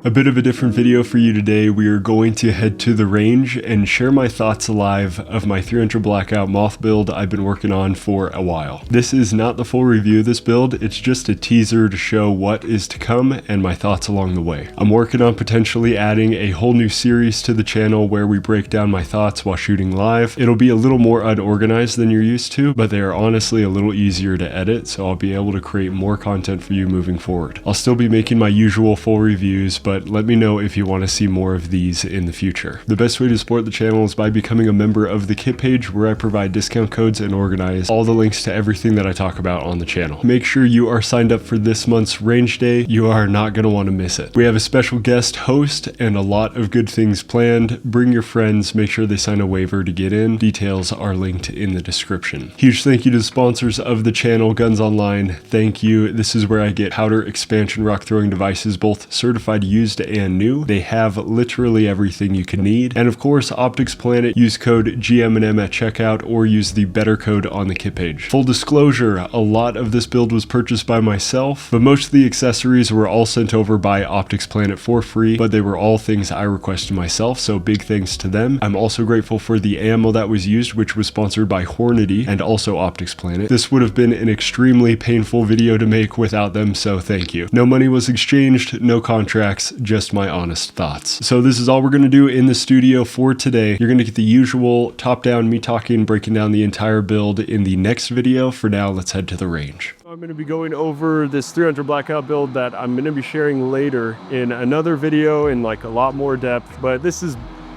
A bit of a different video for you today. We are going to head to the range and share my thoughts live of my 300 Blackout MOTH build I've been working on for a while. This is not the full review of this build, it's just a teaser to show what is to come and my thoughts along the way. I'm working on potentially adding a whole new series to the channel where we break down my thoughts while shooting live. It'll be a little more unorganized than you're used to, but they are honestly a little easier to edit, so I'll be able to create more content for you moving forward. I'll still be making my usual full reviews, but let me know if you want to see more of these in the future. The best way to support the channel is by becoming a member of the kit page, where I provide discount codes and organize all the links to everything that I talk about on the channel. Make sure you are signed up for this month's range day. You are not going to want to miss it. We have a special guest host and a lot of good things planned. Bring your friends, make sure they sign a waiver to get in. Details are linked in the description. Huge thank you to the sponsors of the channel, Guns Online. Thank you. This is where I get powder, expansion, rock throwing devices, both certified used and new. They have literally everything you can need. And of course, Optics Planet. Use code GMNM at checkout or use the better code on the kit page. Full disclosure, a lot of this build was purchased by myself, but most of the accessories were all sent over by Optics Planet for free, but they were all things I requested myself, so big thanks to them. I'm also grateful for the ammo that was used, which was sponsored by Hornady and also Optics Planet. This would have been an extremely painful video to make without them, so thank you. No money was exchanged, no contracts, just my honest thoughts. So this is all we're going to do in the studio for today. You're going to get the usual top-down me talking, breaking down the entire build in the next video. For now, let's head to the range. I'm going to be going over this 300 Blackout build that I'm going to be sharing later in another video in like a lot more depth, but this is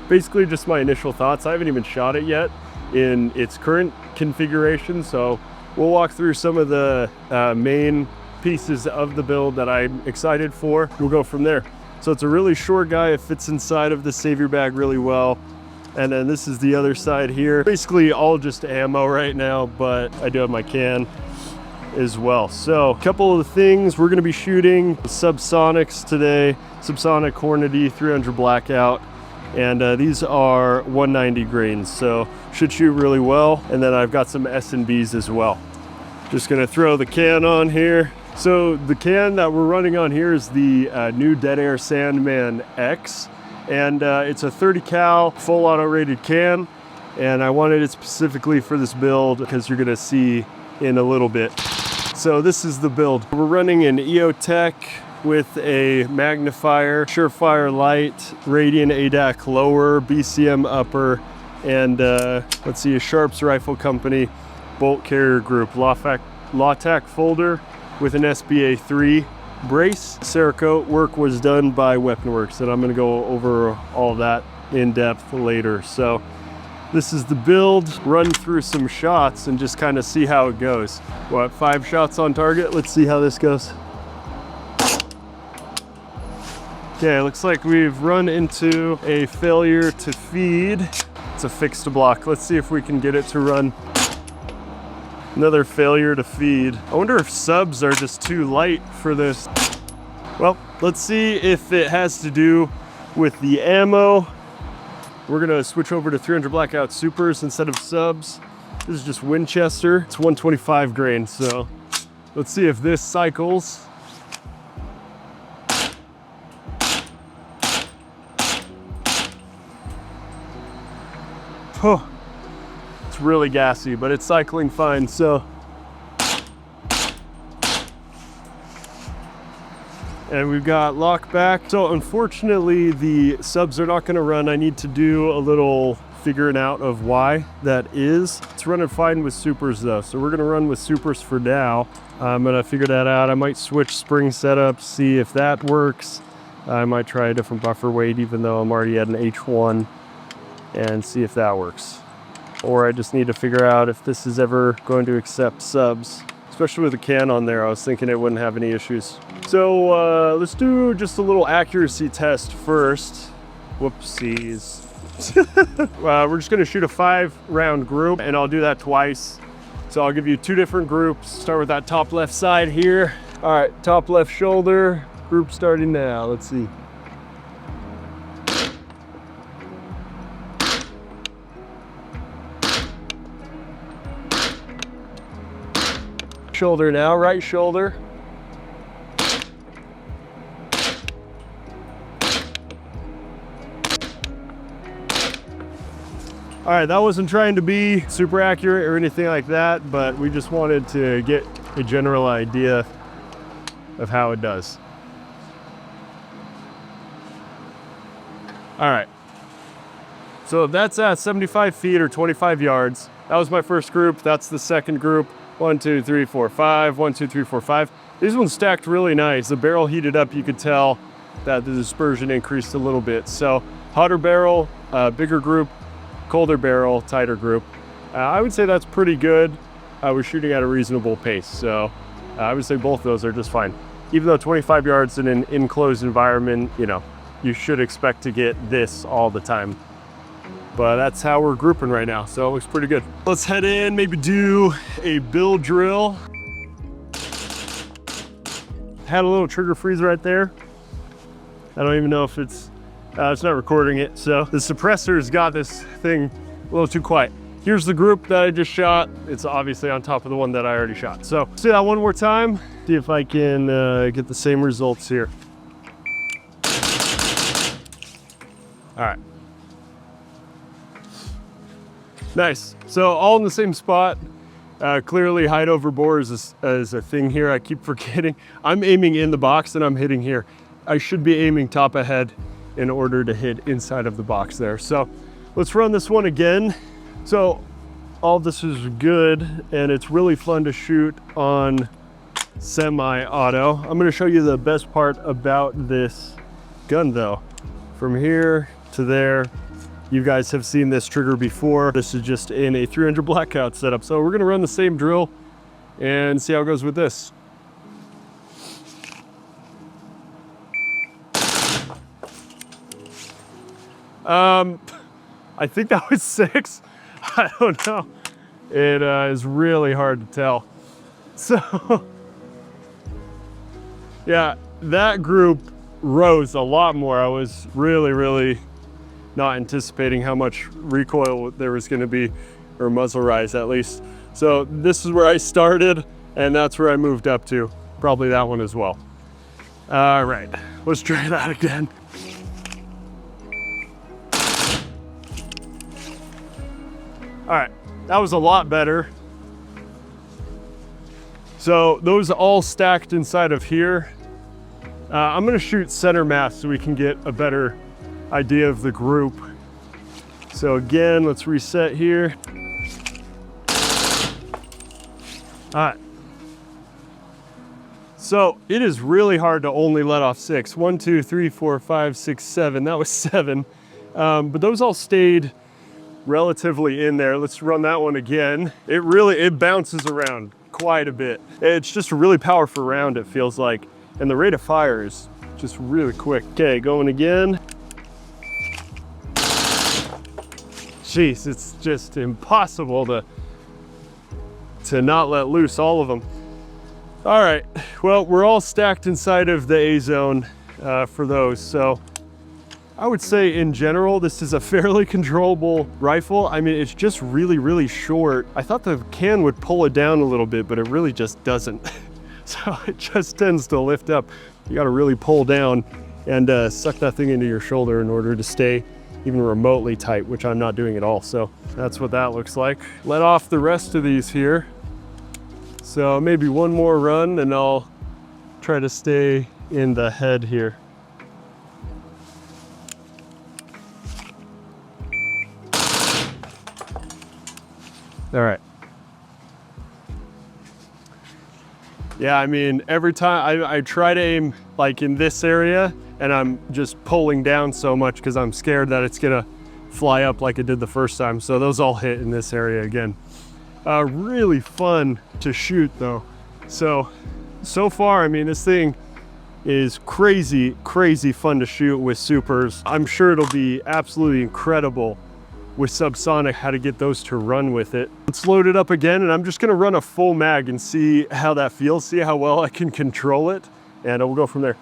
basically just my initial thoughts. I haven't even shot it yet in its current configuration, so we'll walk through some of the main pieces of the build that I'm excited for. We'll go from there. So it's a really short guy. It fits inside of the savior bag really well. And then this is the other side here. Basically all just ammo right now, but I do have my can as well. So a couple of the things we're going to be shooting Subsonics today. Subsonic Hornady 300 Blackout. And these are 190 grains, so should shoot really well. And then I've got some S&Bs as well. Just going to throw the can on here. So the can that we're running on here is the new Dead Air Sandman X, and it's a 30 cal full auto rated can, and I wanted it specifically for this build because you're gonna see in a little bit. So this is the build. We're running an EOTech with a magnifier, Surefire light, Radian ADAC lower, BCM upper, and let's see, a Sharps Rifle Company bolt carrier group, LawTac folder with an SBA 3 brace. Cerakote work was done by Weaponworks, and I'm going to go over all that in depth later. So this is the build, run through some shots and just kind of see how it goes. What, 5 shots on target? Let's see how this goes. Okay, looks like we've run into a failure to feed. It's a fixed block. Let's see if we can get it to run. Another failure to feed. I wonder if subs are just too light for this. Well, let's see if it has to do with the ammo. We're gonna switch over to 300 Blackout Supers instead of subs. This is just Winchester. It's 125 grain, so let's see if this cycles. Oh. It's really gassy, but it's cycling fine, so. And we've got lock back. So unfortunately, the subs are not gonna run. I need to do a little figuring out of why that is. It's running fine with supers though, so we're gonna run with supers for now. I'm gonna figure that out. I might switch spring setup, see if that works. I might try a different buffer weight, even though I'm already at an H1, and see if that works. Or I just need to figure out if this is ever going to accept subs, especially with the can on there. I was thinking it wouldn't have any issues. So let's do just a little accuracy test first. Whoopsies. We're just gonna shoot a 5-round group, and I'll do that twice. So I'll give you 2 different groups. Start with that top left side here. All right, top left shoulder, group starting now. Let's see. Shoulder now, right shoulder. All right, that wasn't trying to be super accurate or anything like that, but we just wanted to get a general idea of how it does. All right, so that's at 75 feet or 25 yards. That was my first group. That's the second group. 1, 2, 3, 4, 5. 1, 2, 3, 4, 5. These ones stacked really nice. The barrel heated up. You could tell that the dispersion increased a little bit. So hotter barrel, bigger group, colder barrel, tighter group. I would say that's pretty good. We're shooting at a reasonable pace. So I would say both of those are just fine. Even though 25 yards in an enclosed environment, you know, you should expect to get this all the time. But that's how we're grouping right now, so it looks pretty good. Let's head in, maybe do a build drill. Had a little trigger freeze right there. I don't even know if it's not recording it. So the suppressor's got this thing a little too quiet. Here's the group that I just shot. It's obviously on top of the one that I already shot. So let's do that one more time. See if I can get the same results here. All right. Nice. So all in the same spot. Clearly height over bore is a thing here. I keep forgetting. I'm aiming in the box and I'm hitting here. I should be aiming top ahead in order to hit inside of the box there. So let's run this one again. So all this is good and it's really fun to shoot on semi-auto. I'm going to show you the best part about this gun though. From here to there, you guys have seen this trigger before. This is just in a 300 Blackout setup. So we're gonna run the same drill and see how it goes with this. I think that was 6. I don't know. It is really hard to tell. So, yeah, that group rose a lot more. I was really not anticipating how much recoil there was going to be, or muzzle rise at least. So this is where I started and that's where I moved up to. Probably that one as well. All right, let's try that again. All right, that was a lot better. So those all stacked inside of here. I'm gonna shoot center mass so we can get a better idea of the group. So again, let's reset here. All right. So it is really hard to only let off 6. 1, 2, 3, 4, 5, 6, 7. That was 7. But those all stayed relatively in there. Let's run that one again. It bounces around quite a bit. It's just a really powerful round, it feels like. And the rate of fire is just really quick. Okay, going again. Jeez, it's just impossible to not let loose all of them. All right, well, we're all stacked inside of the A zone for those. So I would say in general, this is a fairly controllable rifle. I mean, it's just really short. I thought the can would pull it down a little bit, but it really just doesn't. So it just tends to lift up. You gotta really pull down and suck that thing into your shoulder in order to stay even remotely tight, which I'm not doing at all. So that's what that looks like. Let off the rest of these here. So maybe one more run and I'll try to stay in the head here. All right. Yeah, I mean, every time I try to aim like in this area and I'm just pulling down so much because I'm scared that it's gonna fly up like it did the first time. So those all hit in this area again. Really fun to shoot though. So far, I mean, this thing is crazy fun to shoot with supers. I'm sure it'll be absolutely incredible with Subsonic, how to get those to run with it. Let's load it up again and I'm just gonna run a full mag and see how that feels, see how well I can control it, and we'll go from there.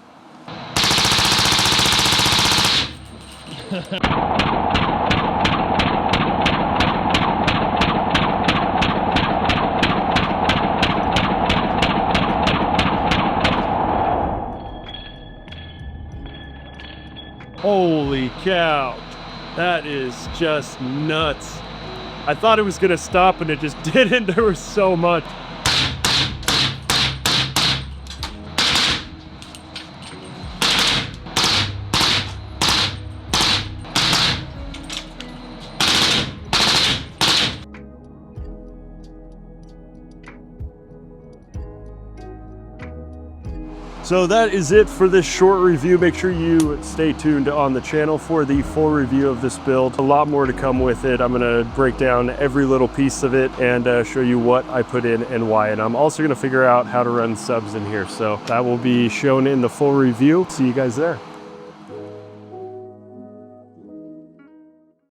Holy cow. That is just nuts. I thought it was gonna stop and it just didn't. There was so much. So that is it for this short review. Make sure you stay tuned on the channel for the full review of this build. A lot more to come with it. I'm gonna break down every little piece of it and show you what I put in and why. And I'm also gonna figure out how to run subs in here. So that will be shown in the full review. See you guys there.